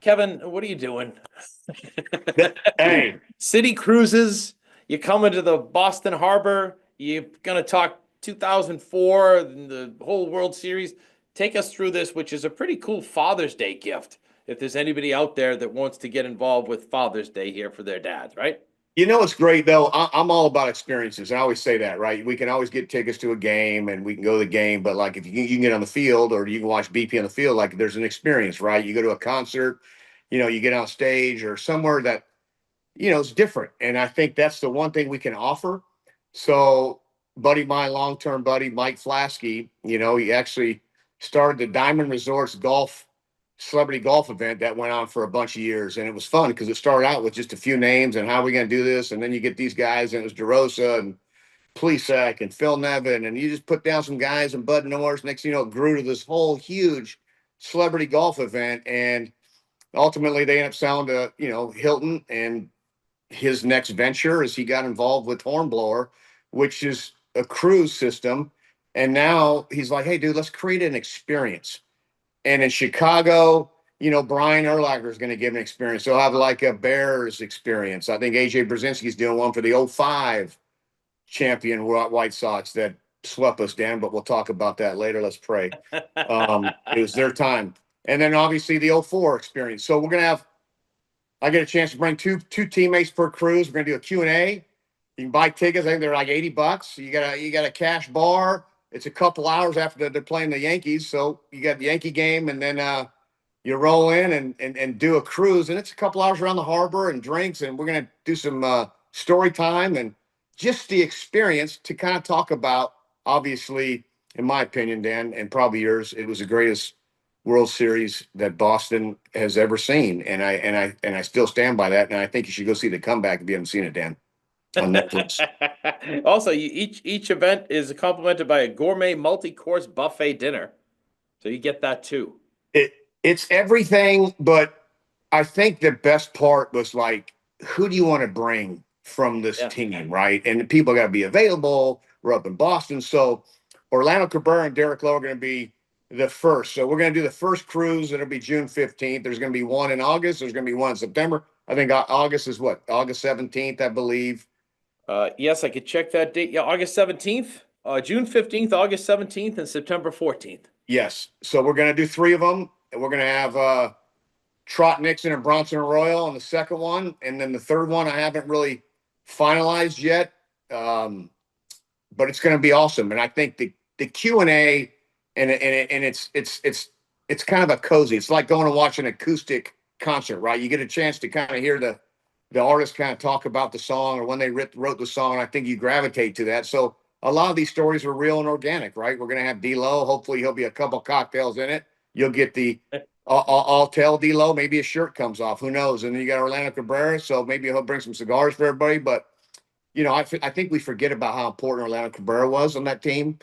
Kevin, what are you doing? Hey, City cruises. You coming to the Boston Harbor. You're gonna talk 2004, and the whole World Series. Take us through this, which is a pretty cool Father's Day gift. If there's anybody out there that wants to get involved with Father's Day here for their dads, right? it's great though. I'm all about experiences. I always say that, right? We can always get tickets to a game and we can go to the game, but like if you can get on the field or you can watch BP on the field, like there's an experience, right? You go to a concert, you get on stage or somewhere that, is different. And I think that's the one thing we can offer. So, my long-term buddy, Mike Flasky, he actually started the Diamond Resorts celebrity golf event that went on for a bunch of years. And it was fun because it started out with just a few names and how are we going to do this? And then you get these guys, and it was DeRosa and Plesac and Phil Nevin. And you just put down some guys and Bud Norris. Next thing you know, it grew to this whole huge celebrity golf event. And ultimately they ended up selling to, Hilton, and his next venture is he got involved with Hornblower, which is a cruise system. And now he's like, hey, dude, let's create an experience. And in Chicago, Brian Urlacher is going to give an experience. So I'll have like a Bears experience. I think AJ Brzezinski's doing one for the '05 champion White Sox that swept us, Dan, but we'll talk about that later. Let's pray. It was their time. And then obviously the '04 experience. So I get a chance to bring two teammates per cruise. We're going to do a Q&A. You can buy tickets. I think they're like $80. You got a cash bar. It's a couple hours after they're playing the Yankees. So you got the Yankee game, and then you roll in and do a cruise. And it's a couple hours around the harbor and drinks. And we're going to do some story time and just the experience to kind of talk about, obviously, in my opinion, Dan, and probably yours, it was the greatest World Series that Boston has ever seen. And I still stand by that. And I think you should go see the comeback if you haven't seen it, Dan, on Netflix. Also, each event is complemented by a gourmet multi-course buffet dinner, so you get that too. It's everything, but I think the best part was like, who do you want to bring from this team, right? And the people got to be available. We're up in Boston, so Orlando Cabrera and Derek Lowe are going to be the first. So we're going to do the first cruise. It'll be June 15th. There's going to be one in August. There's going to be one in September. I think August is what? August 17th, I believe. Yes, I could check that date. Yeah, August 17th, June 15th, August 17th, and September 14th. Yes. So we're going to do three of them. And we're going to have Trot Nixon and Bronson Arroyo on the second one. And then the third one I haven't really finalized yet. But it's going to be awesome. And I think the Q&A and it's kind of a cozy. It's like going to watch an acoustic concert, right? You get a chance to kind of hear the artist kind of talk about the song or when they wrote the song. I think you gravitate to that. So a lot of these stories are real and organic, right? We're going to have D-Lo. Hopefully he'll be a couple cocktails in it. You'll get the I'll tell D-Lo, maybe a shirt comes off. Who knows? And then you got Orlando Cabrera. So maybe he'll bring some cigars for everybody. But, I think we forget about how important Orlando Cabrera was on that team.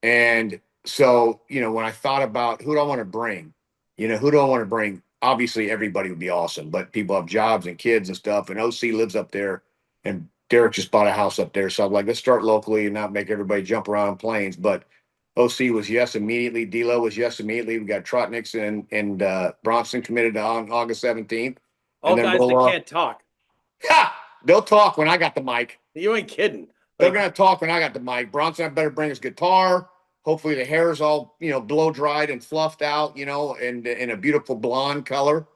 And so, when I thought about who do I want to bring, who do I want to bring? Obviously, everybody would be awesome, but people have jobs and kids and stuff. And OC lives up there, and Derek just bought a house up there. So I'm like, let's start locally and not make everybody jump around on planes. But OC was yes immediately. D-Lo was yes immediately. We got Trot Nixon and Bronson committed on August 17th. All guys that can't talk. They'll talk when I got the mic. You ain't kidding. They're going to talk when I got the mic. Bronson, I better bring his guitar. Hopefully the hair is all, blow dried and fluffed out, and in a beautiful blonde color.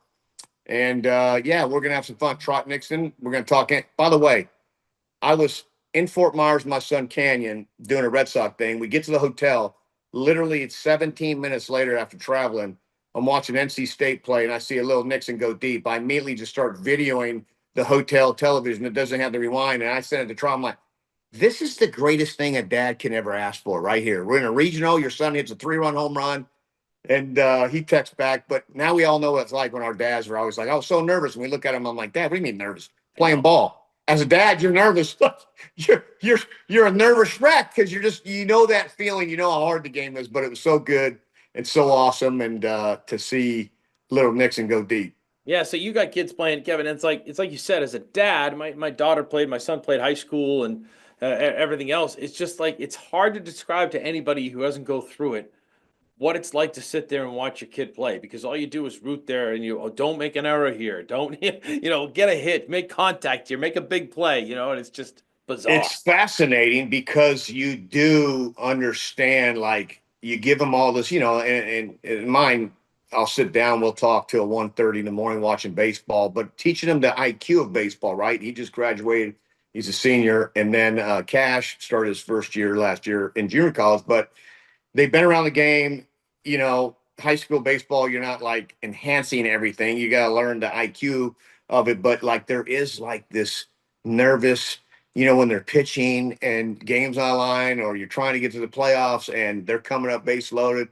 And we're going to have some fun. Trot Nixon, we're going to talk. By the way, I was in Fort Myers, my son Canyon, doing a Red Sox thing. We get to the hotel. Literally, it's 17 minutes later after traveling. I'm watching NC State play, and I see a little Nixon go deep. I immediately just start videoing the hotel television that doesn't have the rewind. And I sent it to Trot. I'm like, this is the greatest thing a dad can ever ask for right here. We're in a regional. Your son hits a 3-run home run. And he texts back. But now we all know what it's like when our dads are always like, I was so nervous. When we look at him, I'm like, Dad, what do you mean nervous? Playing ball. As a dad, you're nervous. you're a nervous wreck because you know that feeling. You know how hard the game is. But it was so good and so awesome. And to see little Nixon go deep. Yeah, so you got kids playing, Kevin. And it's like you said, as a dad, my daughter played, my son played high school, and everything else. It's just like it's hard to describe to anybody who doesn't go through it what it's like to sit there and watch your kid play, because all you do is root there and you, oh, don't make an error here. Don't, get a hit, make contact here, make a big play, and it's just bizarre. It's fascinating because you do understand, like you give them all this, and mine, I'll sit down, we'll talk till 1:30 in the morning watching baseball, but teaching them the IQ of baseball, right? He just graduated, he's a senior, and then Cash started his first year last year in junior college, but they've been around the game, high school baseball, you're not like enhancing everything. You got to learn the IQ of it. But like there is like this nervous, when they're pitching and games on the line, or you're trying to get to the playoffs and they're coming up base loaded.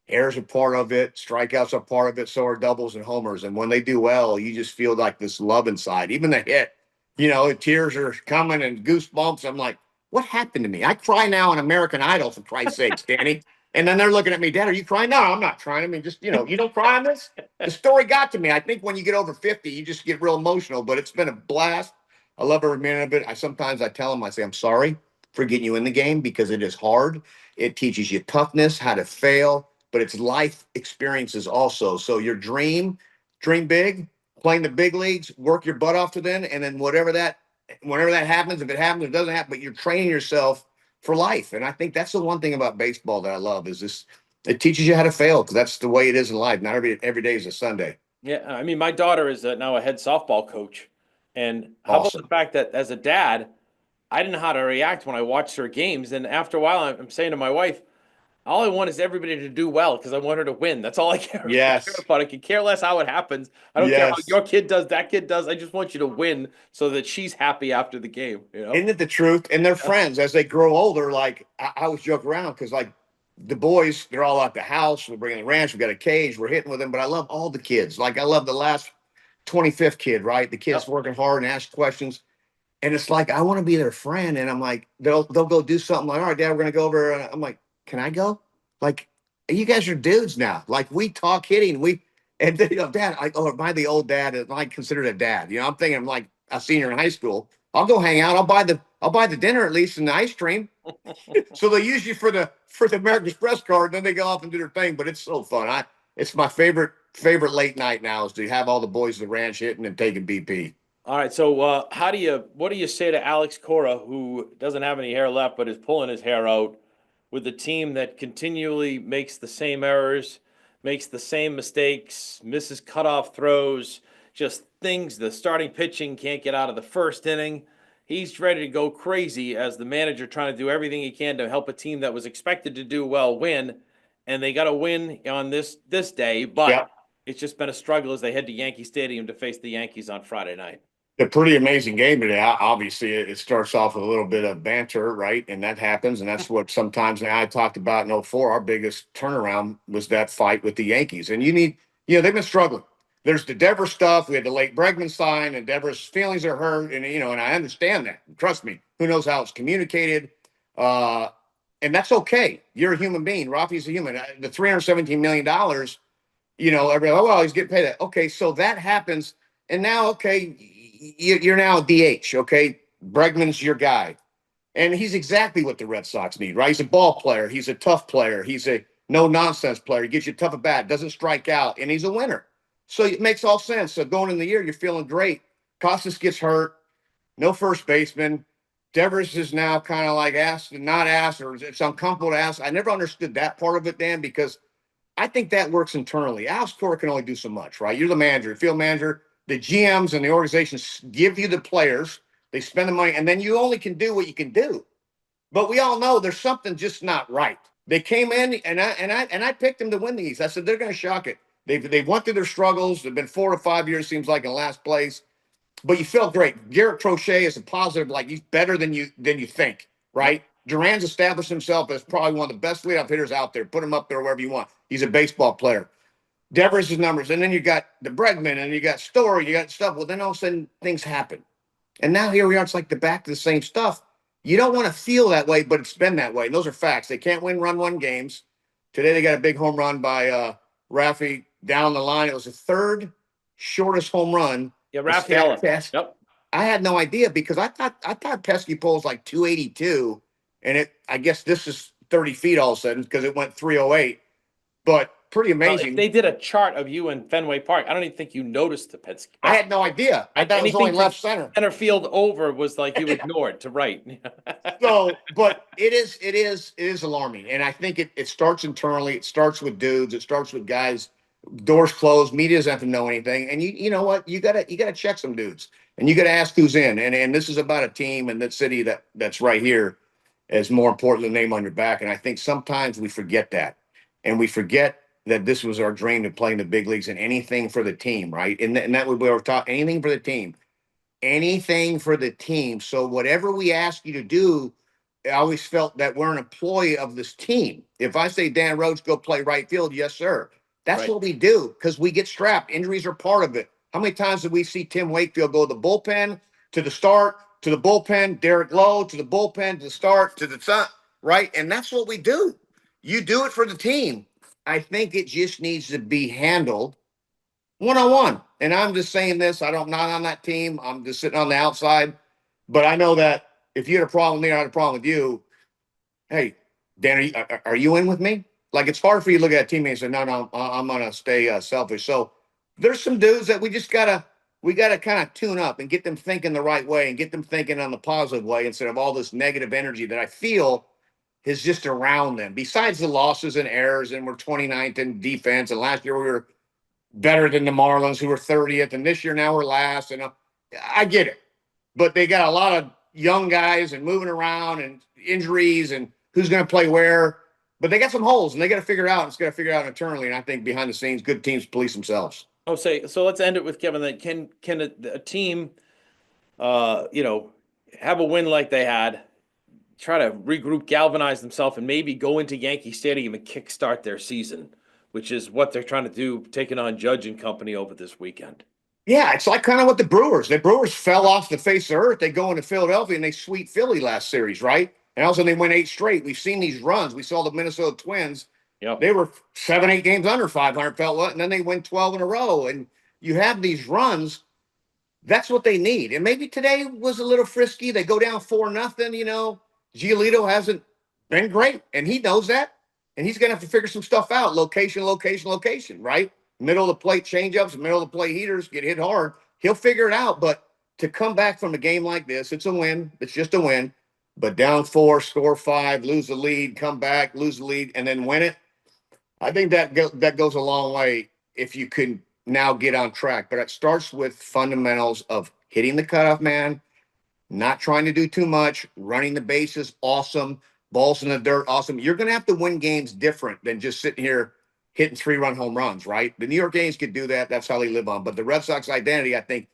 Errors are part of it. Strikeouts are part of it. So are doubles and homers. And when they do well, you just feel like this love inside. Even the hit, tears are coming and goosebumps. I'm like, what happened to me? I cry now on American Idol, for Christ's sakes, Danny. And then they're looking at me, Dad, are you crying? No, I'm not crying. I mean, just, you don't cry on this. The story got to me. I think when you get over 50, you just get real emotional, but it's been a blast. I love every minute of it. I tell them, I say, I'm sorry for getting you in the game because it is hard. It teaches you toughness, how to fail, but it's life experiences also. So your dream big, playing the big leagues, work your butt off to then, and then whenever that happens, if it happens, it doesn't happen, but you're training yourself for life. And I think that's the one thing about baseball that I love is this, it teaches you how to fail because that's the way it is in life. Not every day is a Sunday. Yeah, I mean, my daughter is now a head softball coach, and how about the Awesome. fact that as a dad, I didn't know how to react when I watched her games, and after a while, I'm saying to my wife, all I want is everybody to do well because I want her to win. That's all I care Yes. about. I can care less how it happens. I don't care how Yes. your kid does, that kid does. I just want you to win so that she's happy after the game, Isn't it the truth? And they're Yeah. friends as they grow older. Like I always joke around because like the boys, they're all at the house. We're bringing the ranch. We got a cage. We're hitting with them. But I love all the kids. Like I love the last 25th kid, right? The kids Yep. working hard and ask questions. And it's like I want to be their friend. And I'm like, they'll go do something like, all right, Dad, we're gonna go over. And I'm like, can I go? Like, you guys are dudes now. Like we talk hitting. And then, Dad, am I the old dad? Am I considered a dad? I'm thinking I'm like a senior in high school. I'll go hang out. I'll buy the dinner at least and the ice cream. So they use you for the American Express card, and then they go off and do their thing. But it's so fun. It's my favorite late night now is to have all the boys at the ranch hitting and taking BP. All right. So, what do you say to Alex Cora, who doesn't have any hair left but is pulling his hair out with a team that continually makes the same errors, makes the same mistakes, misses cutoff throws, just things the starting pitching can't get out of the first inning? He's ready to go crazy as the manager, trying to do everything he can to help a team that was expected to do well win, and they got to win on this day, but Yeah. it's just been a struggle as they head to Yankee Stadium to face the Yankees on Friday night. A pretty amazing game today. Obviously, it starts off with a little bit of banter, right? And that happens. And that's what sometimes now I talked about in '04. Our biggest turnaround was that fight with the Yankees. And they've been struggling. There's the Devers stuff. We had the late Bregman sign, and Devers' feelings are hurt. And I understand that. Trust me. Who knows how it's communicated? Uh, and that's okay. You're a human being. Rafi's a human. The $317 million, everybody, oh, well, he's getting paid that. Okay, so that happens. And now, okay, you're now a DH. Okay, Bregman's your guy, and he's exactly what the Red Sox need, right? He's a ball player. He's a tough player. He's a no nonsense player. He gets you tough at bat, doesn't strike out, and he's a winner. So it makes all sense. So going in the year, you're feeling great. Costas gets hurt. No first baseman. Devers is now kind of like asked and not asked, or it's uncomfortable to ask. I never understood that part of it, Dan, because I think that works internally. Alex Cora can only do so much, right? You're the manager, field manager. The GMs and the organizations give you the players. They spend the money, and then you only can do what you can do. But we all know there's something just not right. They came in, and I picked them to win the East. I said they're going to shock it. They've went through their struggles. They've been 4 to 5 years, seems like, in last place. But you felt great. Garrett Crochet is a positive, like he's better than you think, right? Duran's established himself as probably one of the best leadoff hitters out there. Put him up there wherever you want. He's a baseball player. Devers' numbers, and then you got the Bregman, and you got Story, you got stuff. Well, then all of a sudden things happen, and now here we are. It's like the back to the same stuff. You don't want to feel that way, but it's been that way. And those are facts. They can't win run one games. Today they got a big home run by Rafi down the line. It was the third shortest home run. Yeah, The Rafaela. stat test. Yep. I had no idea because I thought pesky pole was like 282, and I guess this is 30 feet all of a sudden because it went 308. but pretty Well, if amazing. they did a chart of you in Fenway Park, I don't even think you noticed the Penske. I had no idea. I thought it was only Anything from left center. center field over was like you ignored to right. So, but it is alarming. And I think it starts internally. It starts with dudes. It starts with guys, doors closed, media doesn't have to know anything. And you know what? You gotta check some dudes and you gotta ask who's in. And this is about a team and that city that's right here is more important than the name on your back. And I think sometimes we forget that. And we forget that this was our dream to play in the big leagues and anything for the team, right? And that we were taught anything for the team. Anything for the team. So whatever we ask you to do, I always felt that we're an employee of this team. If I say Dan Roche go play right field, yes, sir. That's Right. what we do because we get strapped. Injuries are part of it. How many times did we see Tim Wakefield go to the bullpen, to the start, to the bullpen, Derek Lowe, to the bullpen, to the start, to the sun, right? And that's what we do. You do it for the team. I think it just needs to be handled one-on-one. And I'm just saying this. Not on that team. I'm just sitting on the outside. But I know that if you had a problem with me, I had a problem with you. Hey, Dan, are you in with me? Like it's hard for you to look at a teammate and say, no, I'm gonna stay selfish. So there's some dudes that we gotta kind of tune up and get them thinking the right way and get them thinking on the positive way instead of all this negative energy that I feel is just around them. Besides the losses and errors, and we're 29th in defense, and last year we were better than the Marlins, who were 30th, and this year now we're last. And I get it, but they got a lot of young guys and moving around and injuries and who's going to play where. But they got some holes, and they got to figure it out. It's got to figure it out internally. And I think behind the scenes, good teams police themselves. Oh, say so. Let's end it with Kevin. That can a team, you know, have a win like they had, try to regroup, galvanize themselves, and maybe go into Yankee Stadium and kickstart their season, which is what they're trying to do, taking on Judge and company over this weekend. Yeah, it's like kind of what the Brewers. The Brewers fell off the face of earth. They go into Philadelphia and they sweep Philly last series, right? And also they win 8 straight. We've seen these runs. We saw the Minnesota Twins. Yep. They were 7, 8 games under 500, felt what, and then they win 12 in a row. And you have these runs. That's what they need. And maybe today was a little frisky. They go down 4-0. Giolito hasn't been great, and he knows that. And he's going to have to figure some stuff out. Location, location, location, right? Middle of the plate changeups, middle of the plate heaters get hit hard. He'll figure it out. But to come back from a game like this, it's a win. It's just a win. But down 4, score 5, lose the lead, come back, lose the lead, and then win it. I think that goes a long way if you can now get on track. But it starts with fundamentals of hitting the cutoff man, not trying to do too much, running the bases, awesome, balls in the dirt, awesome. You're going to have to win games different than just sitting here hitting 3-run home runs, right? The New York Yankees could do that. That's how they live on. But the Red Sox identity, I think,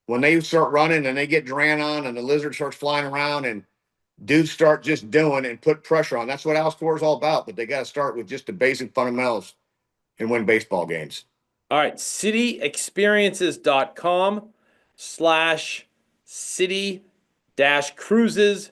when they start running and they get Duran on and the lizard starts flying around and dudes start just doing and put pressure on. That's what Al is all about. But they got to start with just the basic fundamentals and win baseball games. All right, cityexperiences.com/city cruises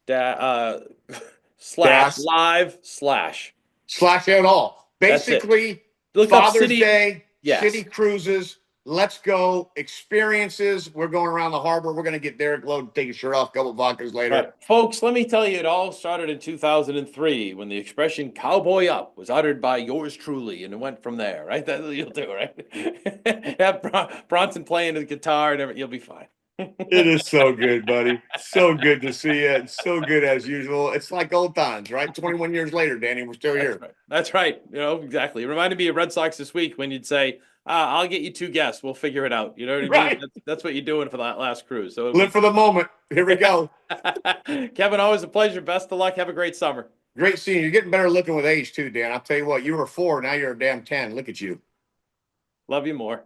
slash Dash live slash. slash it all. That's it. Basically, Look up Father's city. Day, Yes. city cruises. Let's go. Experiences. We're going around the harbor. We're going to get Derek Lowe to take his shirt off, a couple of vodkas later. All right, folks, let me tell you, it all started in 2003 when the expression "cowboy up" was uttered by yours truly, and it went from there, right? That's what you'll do, right? Have Bronson playing the guitar and everything, you'll be fine. It is so good, buddy. So good to see you. It's so good as usual. It's like old times, right? 21 years later, Danny, we're still here. Right. That's right. Exactly. It reminded me of Red Sox this week when you'd say, I'll get you 2 guests. We'll figure it out. You know what I mean? Right. That's what you're doing for that last cruise. So Live for the moment. Here we go. Kevin, always a pleasure. Best of luck. Have a great summer. Great seeing you. You're getting better looking with age, too, Dan. I'll tell you what, you were 4, now you're a damn 10. Look at you. Love you more.